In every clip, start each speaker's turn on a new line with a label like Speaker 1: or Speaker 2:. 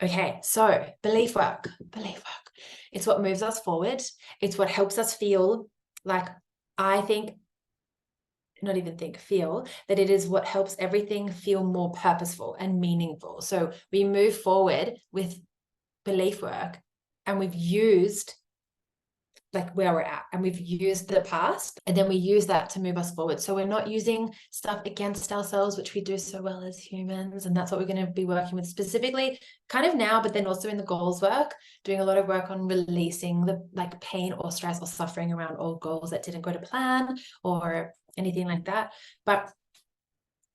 Speaker 1: Okay, so belief work. It's what moves us forward. It's what helps us feel like, I think, not even think, feel that it is what helps everything feel more purposeful and meaningful. So we move forward with belief work, and we've used like where we're at, and we've used the past, and then we use that to move us forward. So we're not using stuff against ourselves, which we do so well as humans, and that's what we're going to be working with specifically kind of now, but then also in the goals work, doing a lot of work on releasing the like pain or stress or suffering around all goals that didn't go to plan or anything like that. But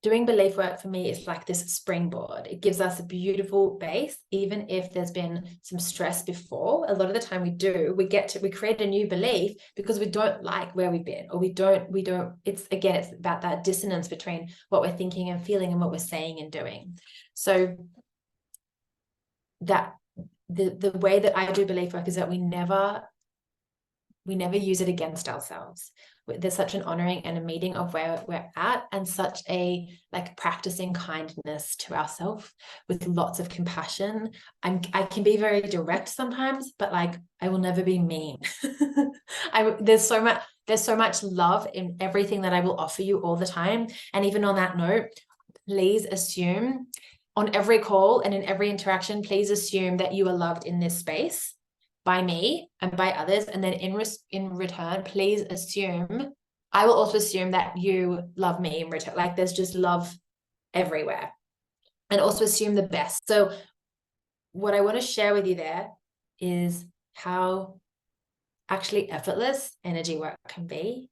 Speaker 1: doing belief work for me is like this springboard. It gives us a beautiful base, even if there's been some stress before. A lot of the time we create a new belief because we don't like where we've been, or we don't, it's about that dissonance between what we're thinking and feeling and what we're saying and doing. So that the way that I do belief work is that we never use it against ourselves. There's such an honoring and a meeting of where we're at, and such a like practicing kindness to ourselves with lots of compassion. I can be very direct sometimes, but like I will never be mean. There's so much love in everything that I will offer you all the time. And even on that note, please assume on every call and in every interaction, please assume that you are loved in this space by me and by others. And then in return, please assume, I will also assume that you love me in return. Like there's just love everywhere. And also assume the best. So what I want to share with you there is how actually effortless energy work can be,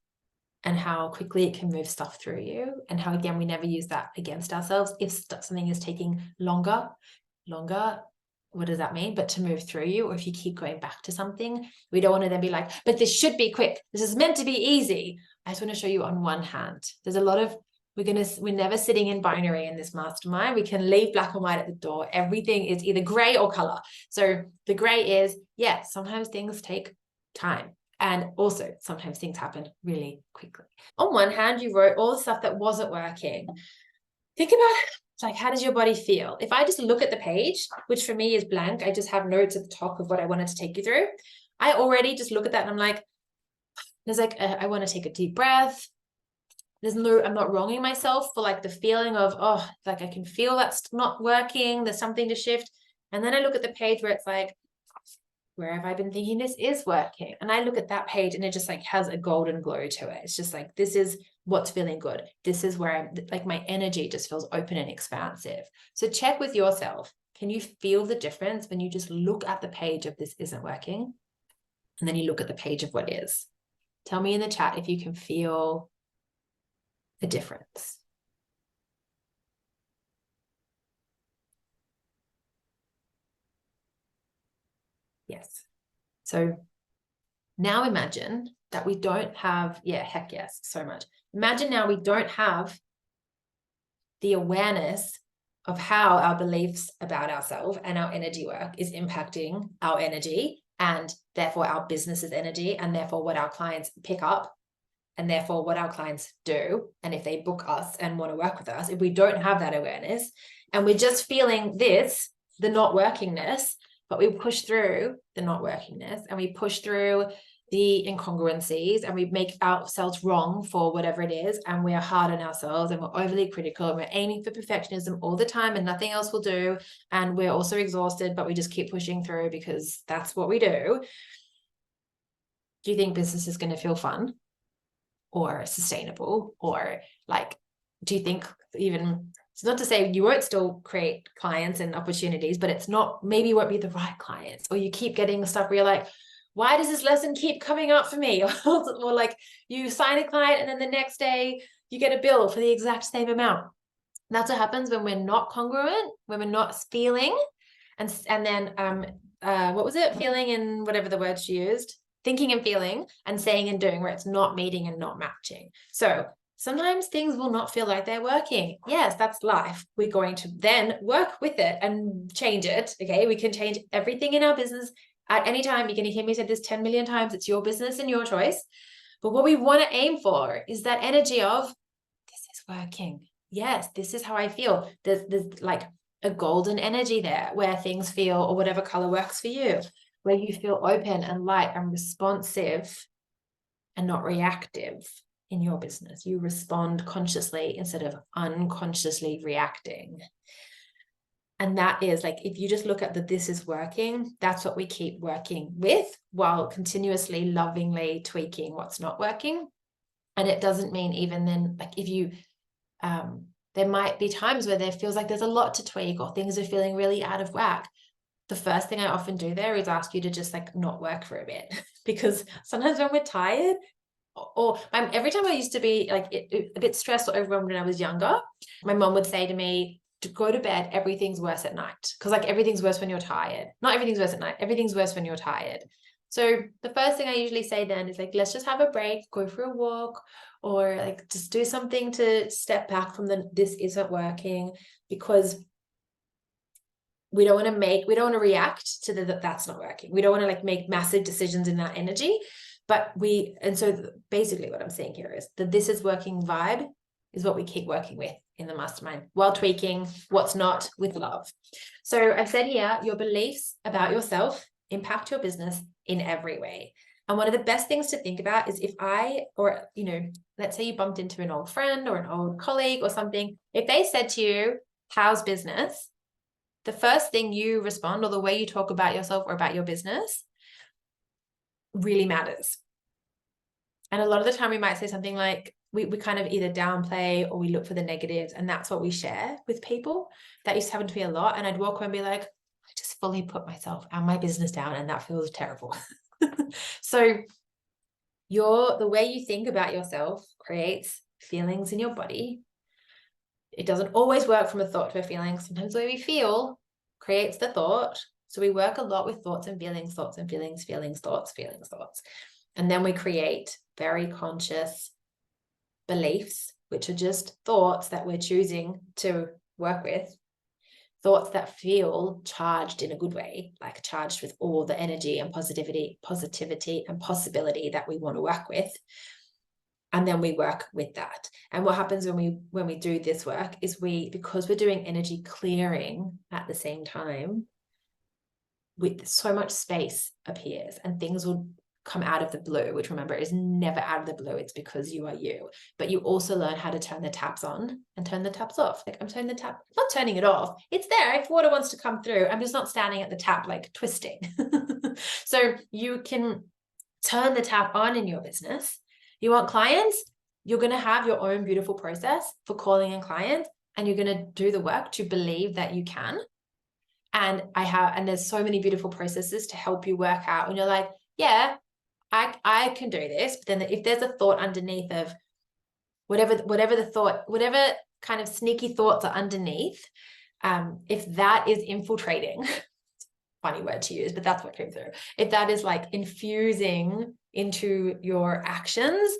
Speaker 1: and how quickly it can move stuff through you, and how, again, we never use that against ourselves. If something is taking longer, what does that mean? But to move through you, or if you keep going back to something, we don't want to then be like, but this should be quick. This is meant to be easy. I just want to show you on one hand, there's a lot of, we're never sitting in binary in this mastermind. We can leave black and white at the door. Everything is either gray or color. So the gray is, yeah, sometimes things take time. And also sometimes things happen really quickly. On one hand, you wrote all the stuff that wasn't working. Think about like, how does your body feel? If I just look at the page, which for me is blank, I just have notes at the top of what I wanted to take you through. I already just look at that and I'm like, I want to take a deep breath. I'm not wronging myself for like the feeling of, oh, like I can feel that's not working. There's something to shift. And then I look at the page where it's like, where have I been thinking this is working? And I look at that page and it just like has a golden glow to it. It's just like, this is what's feeling good. This is where I'm like, my energy just feels open and expansive. So check with yourself. Can you feel the difference when you just look at the page of this isn't working? And then you look at the page of what is. Tell me in the chat if you can feel the difference. Yes. So now imagine that we don't have, yeah, heck yes, so much. Imagine now we don't have the awareness of how our beliefs about ourselves and our energy work is impacting our energy, and therefore our business's energy, and therefore what our clients pick up, and therefore what our clients do. And if they book us and want to work with us, if we don't have that awareness and we're just feeling the not workingness, but we push through the not workingness and we push through the incongruencies and we make ourselves wrong for whatever it is, and we are hard on ourselves and we're overly critical and we're aiming for perfectionism all the time and nothing else will do, and we're also exhausted, but we just keep pushing through because that's what we do. Do you think business is going to feel fun or sustainable? Or like, do you think, even, it's not to say you won't still create clients and opportunities, but it's not, maybe it won't be the right clients, or you keep getting stuff where you're like, why does this lesson keep coming up for me? Or like you sign a client and then the next day you get a bill for the exact same amount. That's what happens when we're not congruent, when we're not feeling. And then what was it? Feeling and whatever the word she used, thinking and feeling, and saying and doing, where it's not meeting and not matching. So sometimes things will not feel like they're working. Yes, that's life. We're going to then work with it and change it. Okay, we can change everything in our business at any time. You're going to hear me say this 10 million times. It's your business and your choice. But what we want to aim for is that energy of, this is working. Yes, this is how I feel. There's like a golden energy there where things feel, or whatever color works for you, where you feel open and light and responsive and not reactive in your business. You respond consciously instead of unconsciously reacting. And that is like, if you just look at this is working, that's what we keep working with while continuously lovingly tweaking what's not working. And it doesn't mean even then, like if you, there might be times where there feels like there's a lot to tweak or things are feeling really out of whack. The first thing I often do there is ask you to just like not work for a bit, because sometimes when we're tired, or every time I used to be like a bit stressed or overwhelmed when I was younger, my mom would say to me, to go to bed, everything's worse at night. Because like everything's worse when you're tired. Not everything's worse at night. Everything's worse when you're tired. So the first thing I usually say then is like, let's just have a break, go for a walk, or like just do something to step back from this isn't working, because we don't want to react to that's not working. We don't want to like make massive decisions in that energy. And so basically what I'm saying here is that this is working vibe is what we keep working with in the mastermind while tweaking what's not with love. So I've said here, your beliefs about yourself impact your business in every way. And one of the best things to think about is let's say you bumped into an old friend or an old colleague or something. If they said to you, how's business? The first thing you respond, or the way you talk about yourself or about your business, really matters. And a lot of the time we might say something like, we kind of either downplay or we look for the negatives, and that's what we share with people. That used to happen to me a lot. And I'd walk away and be like, I just fully put myself and my business down, and that feels terrible. So the way you think about yourself creates feelings in your body. It doesn't always work from a thought to a feeling. Sometimes the way we feel creates the thought. So we work a lot with thoughts and feelings, thoughts and feelings, feelings, thoughts, feelings, thoughts. And then we create very conscious beliefs, which are just thoughts that we're choosing to work with. Thoughts that feel charged in a good way, like charged with all the energy and positivity and possibility that we want to work with. And then we work with that. And what happens when we do this work is because we're doing energy clearing at the same time, with so much space appears and things will come out of the blue, which remember is never out of the blue. It's because you are you. But you also learn how to turn the taps on and turn the taps off. Like I'm turning the tap, I'm not turning it off. It's there. If water wants to come through, I'm just not standing at the tap like twisting. So you can turn the tap on in your business. You want clients? You're going to have your own beautiful process for calling in clients, and you're going to do the work to believe that you can. And there's so many beautiful processes to help you work out. And you're like, yeah, I can do this. But then if there's a thought underneath of whatever the thought, whatever kind of sneaky thoughts are underneath, if that is infiltrating, funny word to use, but that's what came through. If that is like infusing into your actions,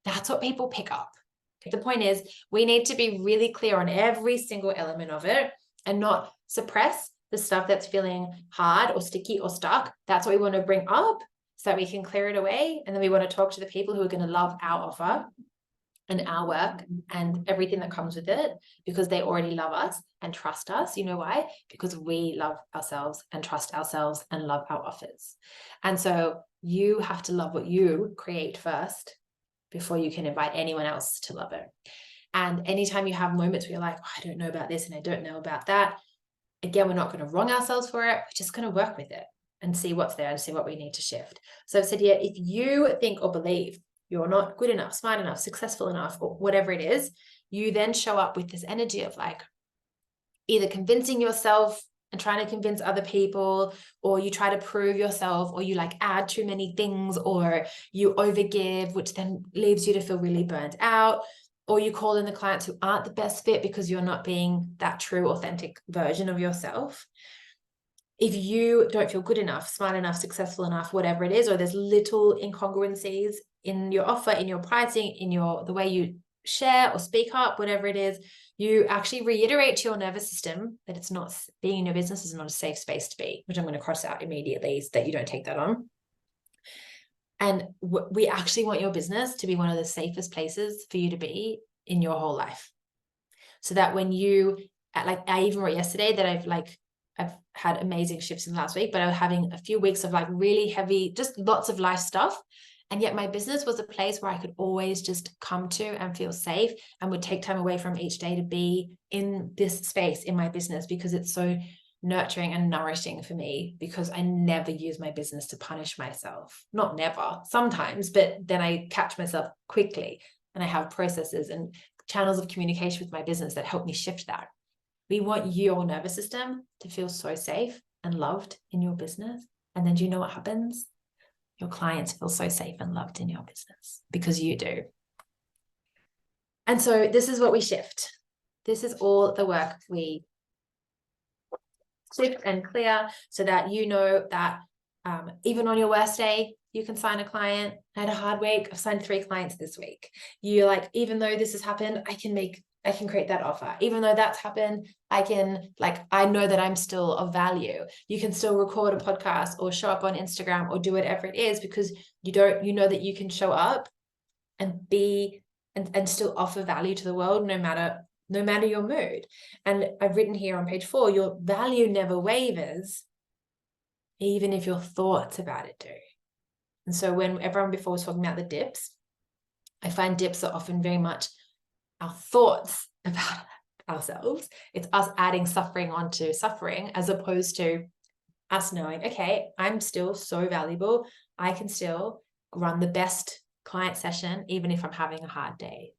Speaker 1: that's what people pick up. The point is, we need to be really clear on every single element of it and not suppress the stuff that's feeling hard or sticky or stuck. That's what we want to bring up so that we can clear it away. And then we want to talk to the people who are going to love our offer and our work and everything that comes with it, because they already love us and trust us. You know why? Because we love ourselves and trust ourselves and love our offers. And so you have to love what you create first before you can invite anyone else to love it. And anytime you have moments where you're like, oh, I don't know about this and I don't know about that, again, we're not going to wrong ourselves for it. We're just going to work with it and see what's there and see what we need to shift. So I've said here, if you think or believe you're not good enough, smart enough, successful enough, or whatever it is, you then show up with this energy of like either convincing yourself and trying to convince other people, or you try to prove yourself, or you like add too many things, or you overgive, which then leaves you to feel really burnt out, or you call in the clients who aren't the best fit because you're not being that true, authentic version of yourself. If you don't feel good enough, smart enough, successful enough, whatever it is, or there's little incongruencies in your offer, in your pricing, in the way you share or speak up, whatever it is, you actually reiterate to your nervous system that it's not, being in your business is not a safe space to be, which I'm going to cross out immediately so that you don't take that on. And we actually want your business to be one of the safest places for you to be in your whole life. So that when you like I even wrote yesterday that I've had amazing shifts in the last week, but I was having a few weeks of like really heavy, just lots of life stuff. And yet my business was a place where I could always just come to and feel safe, and would take time away from each day to be in this space in my business, because it's so nurturing and nourishing for me, because I never use my business to punish myself. Not never, sometimes, but then I catch myself quickly, and I have processes and channels of communication with my business that help me shift that. We want your nervous system to feel so safe and loved in your business. And then do you know what happens? Your clients feel so safe and loved in your business because you do. And so this is what we shift. This is all the work we shift and clear, so that you know that even on your worst day, you can sign a client. I had a hard week. I've signed 3 clients this week. You're like, even though this has happened, I can create that offer. Even though that's happened, I know that I'm still of value. You can still record a podcast or show up on Instagram or do whatever it is, because you know that you can show up and be and still offer value to the world, no matter your mood. And I've written here on page 4, your value never wavers, even if your thoughts about it do. And so when everyone before was talking about the dips, I find dips are often very much our thoughts about ourselves. It's us adding suffering onto suffering, as opposed to us knowing, okay, I'm still so valuable. I can still run the best client session, even if I'm having a hard day.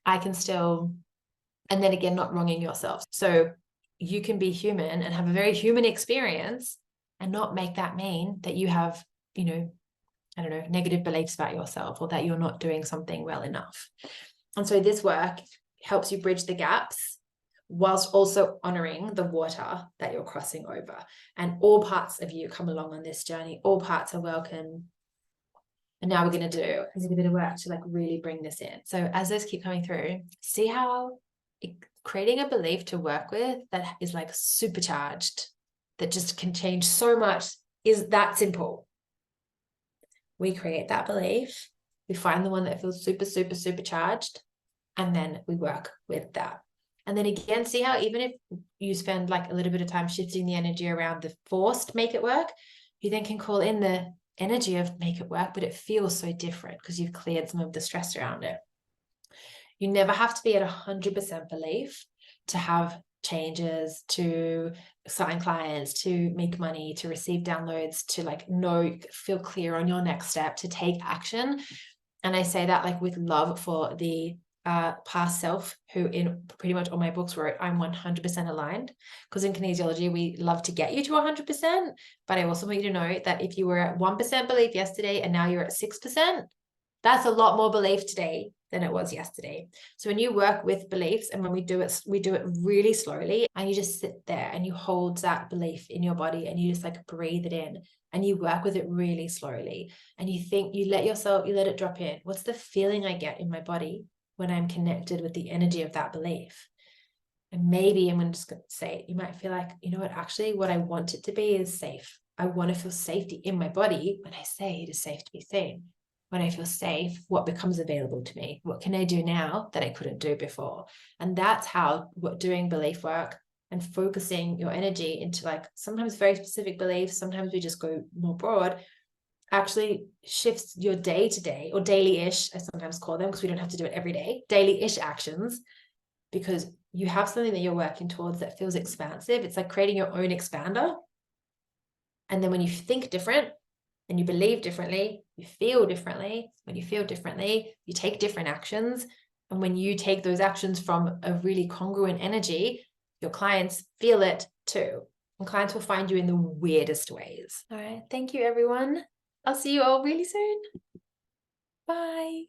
Speaker 1: I can still, and then again, not wronging yourself. So you can be human and have a very human experience, and not make that mean that you have, negative beliefs about yourself, or that you're not doing something well enough. And so this work helps you bridge the gaps, whilst also honoring the water that you're crossing over. And all parts of you come along on this journey. All parts are welcome. And now we're going to do a bit of work to really bring this in. So as those keep coming through, see how creating a belief to work with that is supercharged, that just can change so much, is that simple. We create that belief, we find the one that feels super, super, super charged, and then we work with that. And then again, see how even if you spend a little bit of time shifting the energy around the forced make it work, you then can call in the energy of make it work, but it feels so different because you've cleared some of the stress around it. You never have to be at 100% belief to have changes, to sign clients, to make money, to receive downloads, to feel clear on your next step, to take action. And I say that with love for the past self, who in pretty much all my books wrote, I'm 100% aligned. Because in kinesiology, we love to get you to 100%. But I also want you to know that if you were at 1% belief yesterday and now you're at 6%, that's a lot more belief today than it was yesterday. So when you work with beliefs, and when we do it really slowly, and you just sit there and you hold that belief in your body, and you just breathe it in, and you work with it really slowly, and you let it drop in. What's the feeling I get in my body when I'm connected with the energy of that belief? And maybe I'm just going to say it, you might feel actually what I want it to be is safe. I want to feel safety in my body. When I say it is safe to be seen, when I feel safe, what becomes available to me? What can I do now that I couldn't do before? And that's how doing belief work and focusing your energy into sometimes very specific beliefs, sometimes we just go more broad, actually shifts your day-to-day, or daily-ish, I sometimes call them, because we don't have to do it every day, daily-ish actions, because you have something that you're working towards that feels expansive. It's like creating your own expander. And then when you think different, and you believe differently, you feel differently. When you feel differently, you take different actions. And when you take those actions from a really congruent energy, your clients feel it too. And clients will find you in the weirdest ways. All right. Thank you, everyone. I'll see you all really soon. Bye.